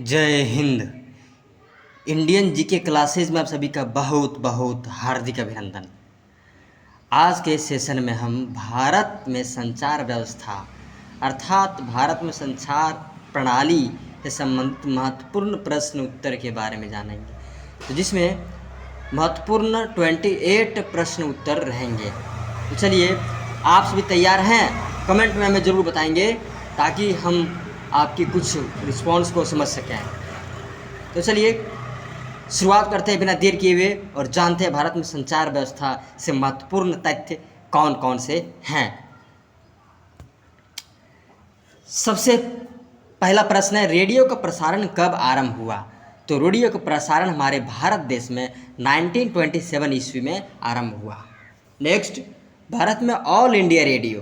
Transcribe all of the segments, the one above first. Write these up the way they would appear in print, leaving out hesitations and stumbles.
जय Hind. Indian GK classes में आप सभी का बहुत बहुत हार्दिक अभिनंदन। आज के सेशन में हम भारत में संचार व्यवस्था अर्थात भारत में संचार प्रणाली से संबंधित महत्वपूर्ण प्रश्न उत्तर के बारे में जानेंगे, तो जिसमें महत्वपूर्ण 28 प्रश्न उत्तर रहेंगे। तो चलिए, आप सभी तैयार हैं? कमेंट में हमें ज़रूर बताएंगे ताकि हम आपकी कुछ रिस्पॉन्स को समझ सकें। तो चलिए शुरुआत करते हैं बिना देर किए हुए और जानते हैं भारत में संचार व्यवस्था से महत्वपूर्ण तथ्य कौन कौन से हैं। सबसे पहला प्रश्न है, रेडियो का प्रसारण कब आरंभ हुआ? तो रेडियो का प्रसारण हमारे भारत देश में 1927 ईस्वी में आरंभ हुआ। नेक्स्ट, भारत में ऑल इंडिया रेडियो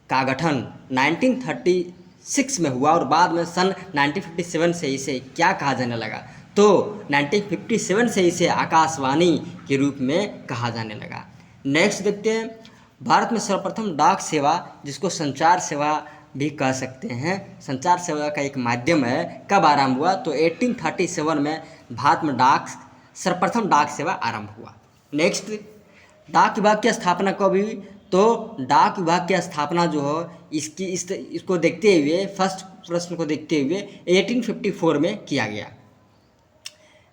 का गठन 1936 में हुआ और बाद में सन 1957 से इसे क्या कहा जाने लगा? तो 1957 से इसे आकाशवाणी के रूप में कहा जाने लगा। नेक्स्ट देखते हैं, भारत में सर्वप्रथम डाक सेवा, जिसको संचार सेवा भी कह सकते हैं, संचार सेवा का एक माध्यम है, कब आरंभ हुआ? तो 1837 में भारत में सर्वप्रथम डाक सेवा आरंभ हुआ। नेक्स्ट, डाक विभाग की स्थापना कब हुई? तो डाक विभाग की स्थापना जो है इसको देखते हुए, फर्स्ट प्रश्न को देखते हुए 1854 में किया गया।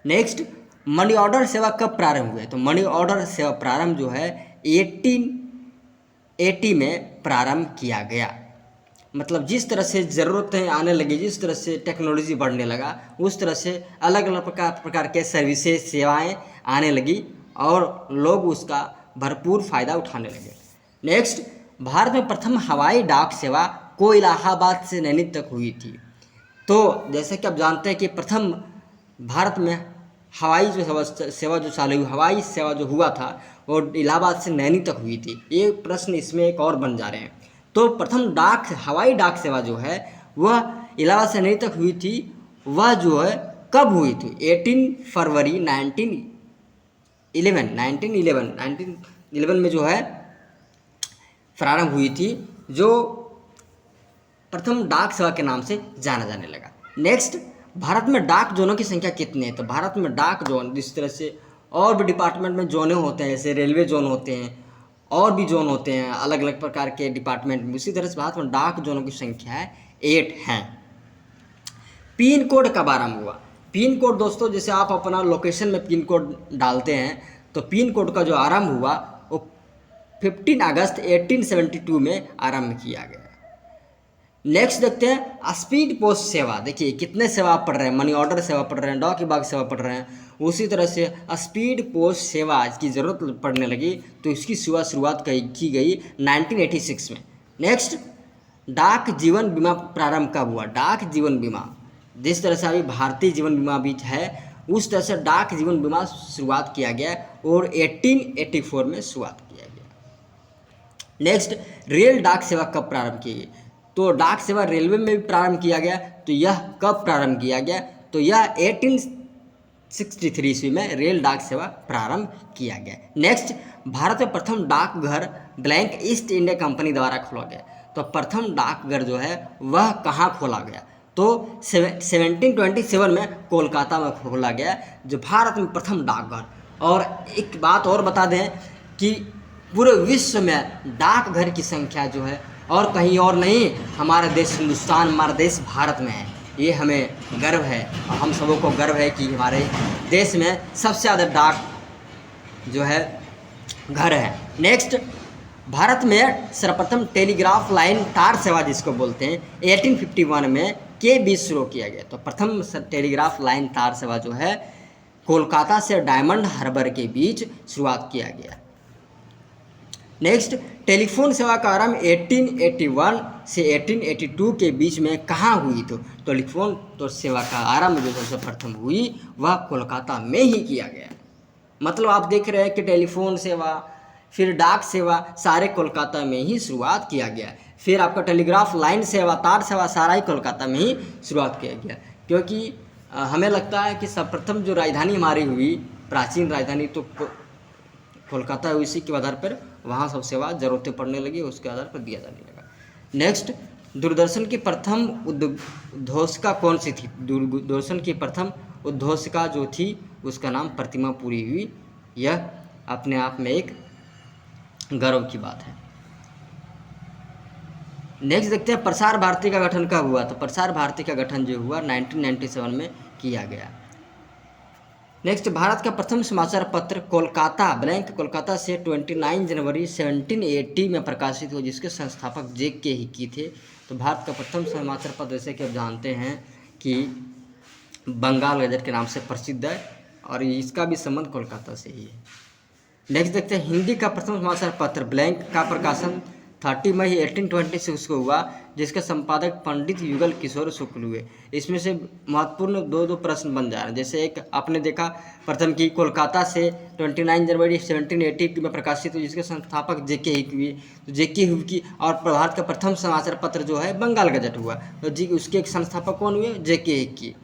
नेक्स्ट, मनी ऑर्डर सेवा कब प्रारंभ हुए? तो मनी ऑर्डर सेवा प्रारंभ जो है 1880 में प्रारंभ किया गया। मतलब जिस तरह से ज़रूरतें आने लगी, जिस तरह से टेक्नोलॉजी बढ़ने लगा, उस तरह से अलग अलग प्रकार के सर्विसेज सेवाएं आने लगी और लोग उसका भरपूर फ़ायदा उठाने लगे। नेक्स्ट, भारत में प्रथम हवाई डाक सेवा को इलाहाबाद से नैनी तक हुई थी। तो जैसे कि आप जानते हैं कि प्रथम भारत में हवाई सेवा जो चालू हुई, हवाई सेवा जो हुआ था वो इलाहाबाद से नैनी तक हुई थी। ये प्रश्न इसमें एक और बन जा रहे हैं। तो प्रथम हवाई डाक सेवा जो है वह इलाहाबाद से नैनी तक हुई थी। वह जो है कब हुई थी? 18 फरवरी 1911 में जो है प्रारंभ हुई थी, जो प्रथम डाक सेवा के नाम से जाना जाने लगा। नेक्स्ट, भारत में डाक जोनों की संख्या कितनी है? तो भारत में डाक जोन, जिस तरह से और भी डिपार्टमेंट में जोने होते हैं, जैसे रेलवे जोन होते हैं और भी जोन होते हैं अलग अलग प्रकार के डिपार्टमेंट में, उसी तरह से भारत में डाक जोनों की संख्या है 8 हैं। पिन कोड कब आरंभ हुआ? पिन कोड दोस्तों, जैसे आप अपना लोकेशन में पिन कोड डालते हैं, तो पिन कोड का जो आरंभ हुआ वो 15 अगस्त 1872 में आरंभ किया गया। नेक्स्ट देखते हैं, स्पीड पोस्ट सेवा। देखिए कितने सेवा आप पढ़ रहे हैं, मनी ऑर्डर सेवा पढ़ रहे हैं, डाक विभाग सेवा पढ़ रहे हैं, उसी तरह से स्पीड पोस्ट सेवा की ज़रूरत पड़ने लगी तो इसकी शुरुआत की गई 1986 में। नेक्स्ट, डाक जीवन बीमा प्रारंभ कब हुआ? डाक जीवन बीमा, जिस तरह से अभी भारतीय जीवन बीमा भी है, उस तरह से डाक जीवन बीमा शुरुआत किया गया और 1884 में शुरुआत किया गया। नेक्स्ट, रेल डाक सेवा कब प्रारंभ की गई? तो डाक सेवा रेलवे में भी प्रारंभ किया गया। तो यह कब प्रारंभ किया गया? तो यह 1863 ईस्वी में रेल डाक सेवा प्रारंभ किया गया। नेक्स्ट, भारत में प्रथम डाकघर ब्लैंक ईस्ट इंडिया कंपनी द्वारा खोला गया। तो प्रथम डाकघर जो है वह कहाँ खोला गया? तो 1727 में कोलकाता में खोला गया, जो भारत में प्रथम डाकघर। और एक बात और बता दें कि पूरे विश्व में डाकघर की संख्या जो है और कहीं और नहीं, हमारा देश हिंदुस्तान, हमारा देश भारत में है। ये हमें गर्व है और हम सबों को गर्व है कि हमारे देश में सबसे ज़्यादा डाक जो है घर है। नेक्स्ट, भारत में सर्वप्रथम टेलीग्राफ लाइन तार सेवा जिसको बोलते हैं 1851 में के बीच शुरू किया गया। तो प्रथम टेलीग्राफ लाइन तार सेवा जो है कोलकाता से डायमंड हार्बर के बीच शुरुआत किया गया। नेक्स्ट, टेलीफोन सेवा का आरंभ 1881 से 1882 के बीच में कहाँ हुई? तो टेलीफोन तो सेवा का आरंभ जो सबसे प्रथम हुई वह कोलकाता में ही किया गया। मतलब आप देख रहे हैं कि टेलीफोन सेवा, फिर डाक सेवा, सारे कोलकाता में ही शुरुआत किया गया। फिर आपका टेलीग्राफ लाइन सेवा, तार सेवा, सारा ही कोलकाता में ही शुरुआत किया गया। क्योंकि हमें लगता है कि सर्वप्रथम जो राजधानी हमारी हुई, प्राचीन राजधानी, तो कोलकाता है। इसी के आधार पर वहाँ सब सेवा ज़रूरतें पड़ने लगी, उसके आधार पर दिया जाने लगा। नेक्स्ट, दूरदर्शन की प्रथम उद्घोषिका कौन सी थी? दूरदर्शन की प्रथम उद्घोषिका जो थी उसका नाम प्रतिमा पुरी हुई। यह अपने आप में एक गर्व की बात है। नेक्स्ट देखते हैं प्रसार भारती का गठन कब हुआ? तो प्रसार भारती का गठन जो हुआ 1997 में किया गया। नेक्स्ट, भारत का प्रथम समाचार पत्र कोलकाता ब्लैंक कोलकाता से 29 जनवरी 1780 में प्रकाशित हुआ, जिसके संस्थापक जे.के. हिकी थे। तो भारत का प्रथम समाचार पत्र, जैसे कि आप जानते हैं कि बंगाल गजट के नाम से प्रसिद्ध है और इसका भी संबंध कोलकाता से ही है। नेक्स्ट देखते हैं हिंदी का प्रथम समाचार पत्र ब्लैंक का प्रकाशन 30 मई 1826 को हुआ, जिसके संपादक पंडित युगल किशोर शुक्ल हुए। इसमें से महत्वपूर्ण दो प्रश्न बन जा रहे हैं। जैसे एक आपने देखा प्रथम की कोलकाता से 29 जनवरी 1780 में प्रकाशित हुई, जिसके संस्थापक जे.के. हिकी हुई। तो जे.के. हिकी और भारत का प्रथम समाचार पत्र जो है बंगाल गजट हुआ, तो जी उसके एक संस्थापक कौन हुए? जे.के. हिकी।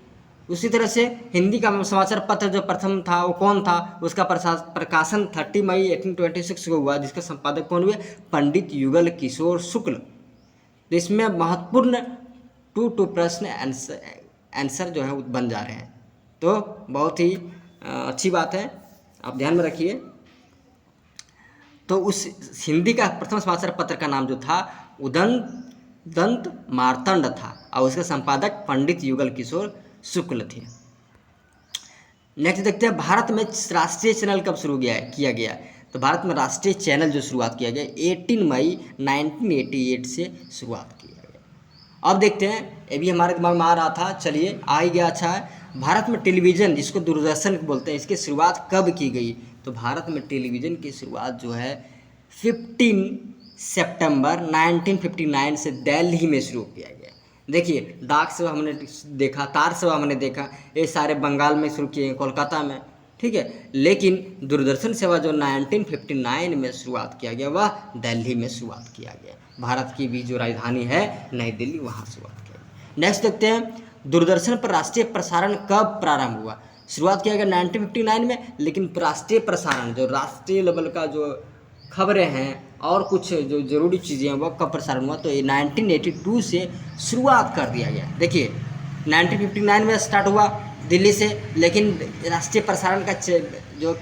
उसी तरह से हिंदी का समाचार पत्र जो प्रथम था वो कौन था? उसका प्रकाशन 30 मई 1826 को हुआ, जिसके संपादक कौन हुए? पंडित युगल किशोर शुक्ल। तो इसमें महत्वपूर्ण टू प्रश्न आंसर जो है बन जा रहे हैं, तो बहुत ही अच्छी बात है, आप ध्यान में रखिए। तो उस हिंदी का प्रथम समाचार पत्र का नाम जो था उदंत मार्तंड था और उसका संपादक पंडित युगल किशोर शुक्ल थे। नेक्स्ट देखते हैं भारत में राष्ट्रीय चैनल कब शुरू किया गया? तो भारत में राष्ट्रीय चैनल जो शुरुआत किया गया 18 मई 1988 से शुरुआत किया गया। अब देखते हैं, ये भी हमारे दिमाग में आ रहा था, चलिए आ ही गया, अच्छा है। भारत में टेलीविज़न, जिसको दूरदर्शन बोलते हैं, इसकी शुरुआत कब की गई? तो भारत में टेलीविज़न की शुरुआत जो है 15 सितंबर 1959 से दिल्ली में शुरू किया गया। देखिए, डाक सेवा हमने देखा, तार सेवा हमने देखा, ये सारे बंगाल में शुरू किए हैं, कोलकाता में, ठीक है। लेकिन दूरदर्शन सेवा जो 1959 में शुरुआत किया गया वह दिल्ली में शुरुआत किया गया। भारत की भी जो राजधानी है नई दिल्ली, वहाँ शुरुआत किया गया। नेक्स्ट देखते हैं दूरदर्शन पर राष्ट्रीय प्रसारण कब प्रारंभ हुआ? शुरुआत किया गया 1959 में, लेकिन राष्ट्रीय प्रसारण जो राष्ट्रीय लेवल का जो खबरें हैं और कुछ जो ज़रूरी चीज़ें हैं वो कब प्रसारण हुआ? तो ये 1982 से शुरुआत कर दिया गया। देखिए 1959 में स्टार्ट हुआ दिल्ली से, लेकिन राष्ट्रीय प्रसारण का जो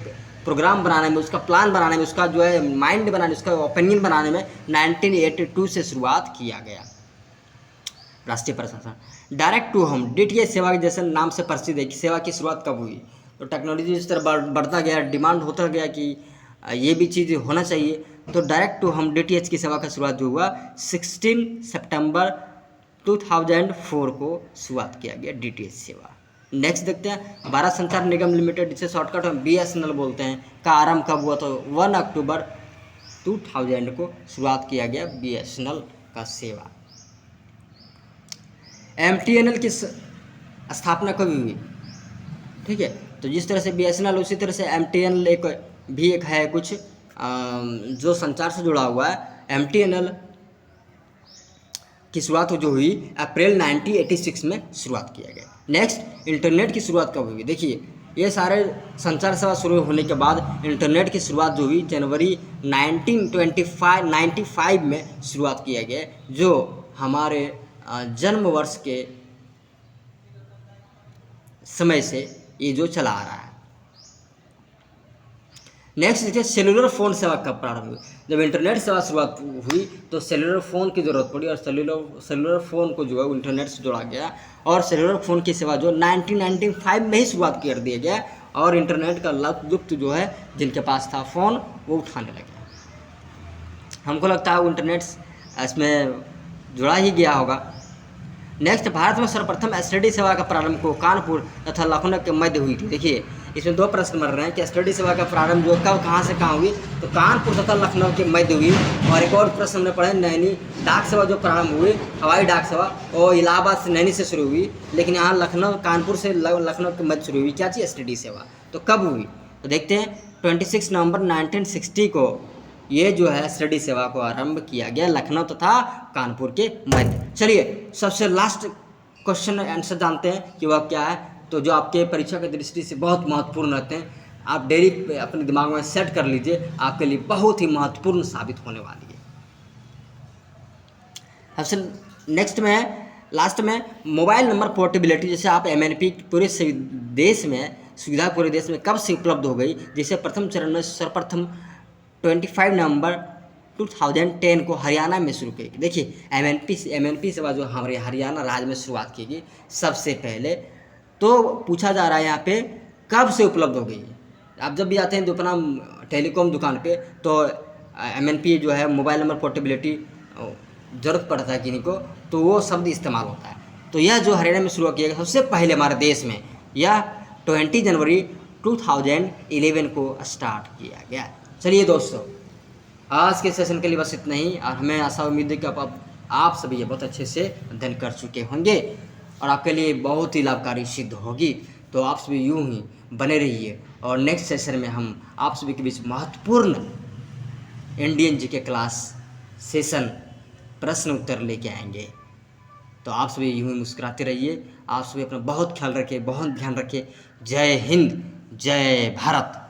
प्रोग्राम बनाने में, उसका प्लान बनाने में, उसका जो है माइंड बनाने, उसका ओपिनियन बनाने में 1982 से शुरुआत किया गया राष्ट्रीय प्रसारण। डायरेक्ट टू होम DTH सेवा के जैसे नाम से प्रसिद्ध है कि सेवा की शुरुआत कब हुई? तो टेक्नोलॉजी इस तरह बढ़ता गया, डिमांड होता गया कि ये भी चीज़ होना चाहिए, तो डायरेक्ट टू होम DTH की सेवा का शुरुआत जो हुआ 16 सितंबर 2004 को शुरुआत किया गया DTH सेवा। नेक्स्ट देखते हैं भारत संचार निगम लिमिटेड, जिसे शॉर्टकट हम BSNL बोलते हैं, का आरंभ कब हुआ? तो 1 अक्टूबर 2000 को शुरुआत किया गया BSNL का सेवा। MTNL की स्थापना कब हुई? ठीक है, तो जिस तरह से BSNL उसी तरह से MTNL एक है कुछ जो संचार से जुड़ा हुआ है। MTNL की शुरुआत जो हुई अप्रैल 1986 में शुरुआत किया गया। नेक्स्ट, इंटरनेट की शुरुआत कब हुई? देखिए, ये सारे संचार सेवा शुरू होने के बाद इंटरनेट की शुरुआत जो हुई जनवरी 1995 में शुरुआत किया गया, जो हमारे जन्म वर्ष के समय से ये जो चला आ रहा है। नेक्स्ट देखिए सेलुलर फ़ोन सेवा कब प्रारंभ हुई? जब इंटरनेट सेवा शुरुआत हुई तो सेलुलर फ़ोन की ज़रूरत पड़ी और सेलुलर फ़ोन को जो है इंटरनेट से जोड़ा गया और सेलुलर फ़ोन की सेवा जो 1995 में ही शुरुआत कर दिया गया और इंटरनेट का लुत्फ़ जो है जिनके पास था फ़ोन वो उठाने लगे। हमको लगता है वो इंटरनेट इसमें जुड़ा ही गया होगा। नेक्स्ट, भारत में सर्वप्रथम STD सेवा का प्रारंभ को कानपुर तथा लखनऊ के मध्य हुई थी। देखिए, इसमें दो प्रश्न मर रहे हैं कि STD सेवा का प्रारंभ जो कब कहाँ से कहाँ हुई? तो कानपुर तथा लखनऊ के मध्य हुई। और एक और प्रश्न हमने पढ़ा, नैनी डाक सेवा जो प्रारंभ हुई, हवाई डाक सेवा, और इलाहाबाद से नैनी से शुरू हुई, लेकिन यहाँ लखनऊ कानपुर से लखनऊ के मध्य शुरू हुई। क्या चीज़? STD सेवा। तो कब हुई? तो देखते हैं 26 नवंबर 1960 को ये जो है STD सेवा को आरंभ किया गया लखनऊ तथा कानपुर के मध्य। चलिए सबसे लास्ट क्वेश्चन आंसर जानते हैं कि वह क्या है, तो जो आपके परीक्षा की दृष्टि से बहुत महत्वपूर्ण रहते हैं, आप डेली अपने दिमाग में सेट कर लीजिए, आपके लिए बहुत ही महत्वपूर्ण साबित होने वाली है। सबसे नेक्स्ट में लास्ट में मोबाइल नंबर पोर्टेबिलिटी, जैसे आप एमएनपी पूरे देश में सुविधा पूरे देश में कब से उपलब्ध हो गई। जैसे प्रथम चरण में सर्वप्रथम 25 नवंबर 2010 को हरियाणा में शुरू की गई। देखिए एमएनपी सेवा जो हमारे हरियाणा राज्य में शुरुआत की गई सबसे पहले। तो पूछा जा रहा है यहाँ पे कब से उपलब्ध हो गई। आप जब भी आते हैं अपना टेलीकॉम दुकान पे तो एमएनपी जो है मोबाइल नंबर पोर्टेबिलिटी ज़रूरत पड़ता है किन्हीं को, तो वो शब्द इस्तेमाल होता है। तो यह जो हरियाणा में शुरू किया गया सबसे पहले हमारे देश में, यह 20 जनवरी 2011 को स्टार्ट किया गया। चलिए दोस्तों, आज के सेशन के लिए बस इतना ही, और हमें आशा उम्मीद है कि आप सभी ये बहुत अच्छे से अध्ययन कर चुके होंगे और आपके लिए बहुत ही लाभकारी सिद्ध होगी। तो आप सभी यूँ ही बने रहिए, और नेक्स्ट सेशन में हम आप सभी के बीच महत्वपूर्ण इंडियन जीके क्लास सेशन प्रश्न उत्तर लेके आएंगे। तो आप सभी यूँ ही मुस्कुराते रहिए। आप सभी अपना बहुत ख्याल रखें, बहुत ध्यान रखें। जय हिंद, जय भारत।